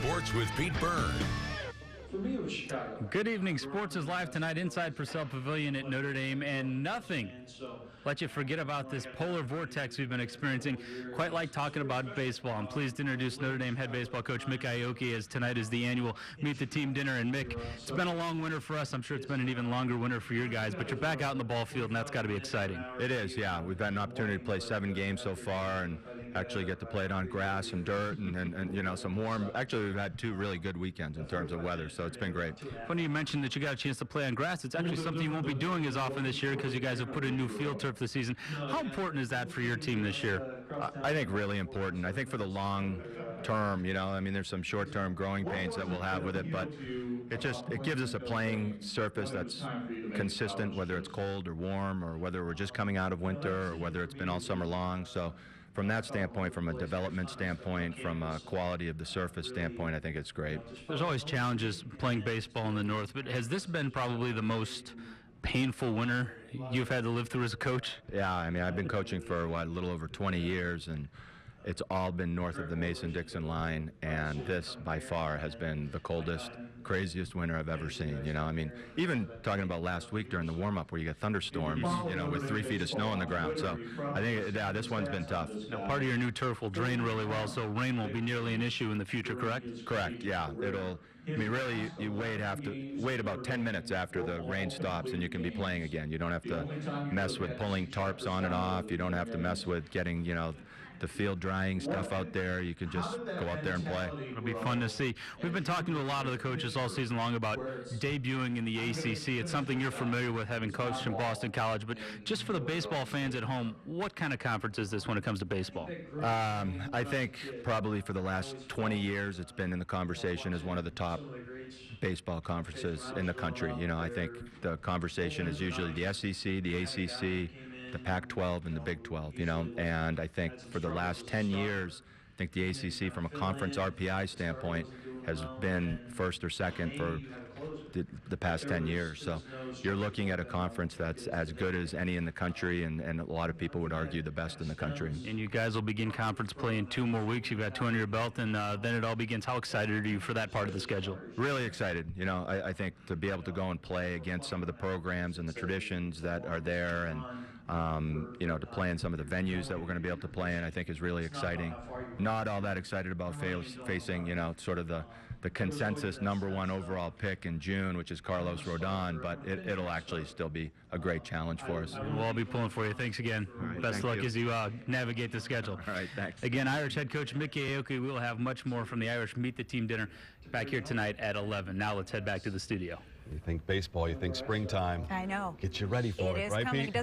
Sports with Pete Byrne. For me, it was Chicago. Good evening. Sports is live tonight inside Purcell Pavilion at Notre Dame, and nothing let you forget about this polar vortex we've been experiencing. Quite like talking about baseball. I'm pleased to introduce Notre Dame head baseball coach Mik Aoki, as tonight is the annual Meet the Team dinner. And Mick, it's been a long winter for us. I'm sure it's been an even longer winter for your guys, but you're back out in the ball field, and that's got to be exciting. It is, yeah. We've had an opportunity to play 7 games so far and actually get to play it on grass and dirt and you know, some warm. Actually, we've had 2 really good weekends in terms of weather, so it's been great. Funny you mentioned that you got a chance to play on grass. It's actually something you won't be doing as often this year because you guys have put in new field turf this season. How important is that for your team this year? I think really important. I think for the long term, you know, I mean, there's some short-term growing pains that we'll have with it, but it gives us a playing surface that's consistent, whether it's cold or warm, or whether we're just coming out of winter, or whether it's been all summer long. So from that standpoint, from a development standpoint, from a quality of the surface standpoint, I think it's great. There's always challenges playing baseball in the north, but has this been probably the most painful winter you've had to live through as a coach? Yeah, I mean, I've been coaching for, a little over 20 years, and it's all been north of the Mason-Dixon line, and this, by far, has been the coldest, craziest winter I've ever seen. You know, I mean, even talking about last week during the warm-up where you get thunderstorms, you know, with 3 feet of snow on the ground. So I think, yeah, this one's been tough. Now, part of your new turf will drain really well, so rain won't be nearly an issue in the future, correct? Correct, yeah. I mean, really, you have to wait about 10 minutes after the rain stops, and you can be playing again. You don't have to mess with pulling tarps on and off. You don't have to mess with getting, you know, the field drying stuff out there. You can just go out there and play. It'll be fun to see. We've been talking to a lot of the coaches all season long about debuting in the ACC. It's something you're familiar with, having coached in Boston College, but just for the baseball fans at home, what kind of conference is this when it comes to baseball? I think probably for the last 20 years it's been in the conversation as one of the top baseball conferences in the country. You know, I think the conversation is usually the SEC, the ACC, the Pac-12, and the Big 12, you know, and I think for the last 10 years, I think the ACC from a conference RPI standpoint has been first or second for the past 10 years. So you're looking at a conference that's as good as any in the country, and a lot of people would argue the best in the country. And you guys will begin conference play in 2 more weeks. You've got 2 under your belt, and then it all begins. How excited are you for that part of the schedule? Really excited. You know, I think to be able to go and play against some of the programs and the traditions that are there, and you know, to play in some of the venues that we're going to be able to play in, I think is really exciting. Not all that excited about facing, you know, sort of the consensus #1 overall pick in June, which is Carlos Rodon, but it'll actually still be a great challenge for us. We'll all be pulling for you. Thanks again. Right, Best luck as you navigate the schedule. All right, thanks. Again, Irish head coach Mik Aoki. We will have much more from the Irish Meet the Team dinner back here tonight at 11. Now let's head back to the studio. You think baseball, you think springtime. I know. Get you ready for it, right, coming. Pete?